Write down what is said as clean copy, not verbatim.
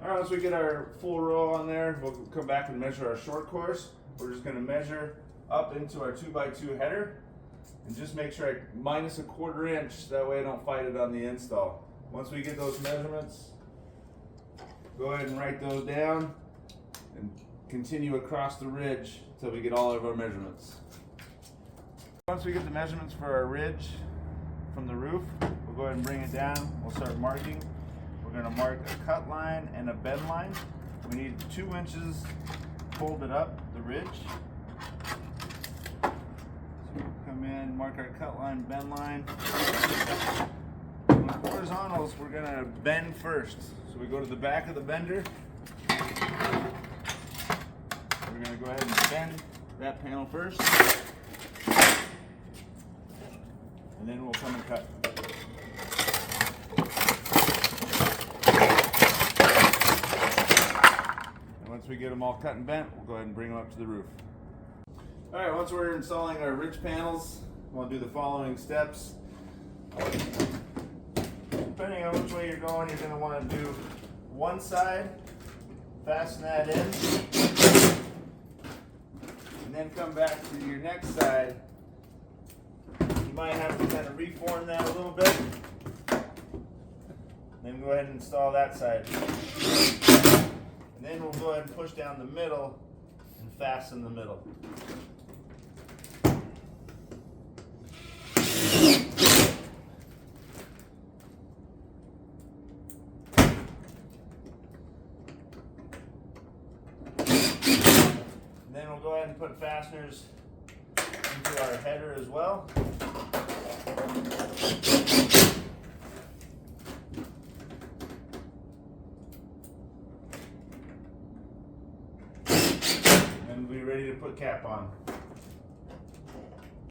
Alright, once we get our full row on there, we'll come back and measure our short course. We're just going to measure up into our 2x2 header and just make sure I minus a quarter inch, that way I don't fight it on the install. Once we get those measurements, go ahead and write those down and continue across the ridge until we get all of our measurements. Once we get the measurements for our ridge from the roof, we'll go ahead and bring it down. We'll start marking. We're going to mark a cut line and a bend line. We need 2 inches folded up the ridge. So we'll come in, mark our cut line, bend line. On the horizontals, we're going to bend first. So we go to the back of the bender. We're going to go ahead and bend that panel first. And then we'll come and cut. And once we get them all cut and bent, we'll go ahead and bring them up to the roof. Alright, once we're installing our ridge panels, we'll do the following steps. Depending on which way you're going, you're going to want to do one side, fasten that in, and then come back to your next side. You might have to kind of reform that a little bit. Then go ahead and install that side. And then we'll go ahead and push down the middle and fasten the middle. And then we'll go ahead and put fasteners into our header as well. And we'll be ready to put cap on.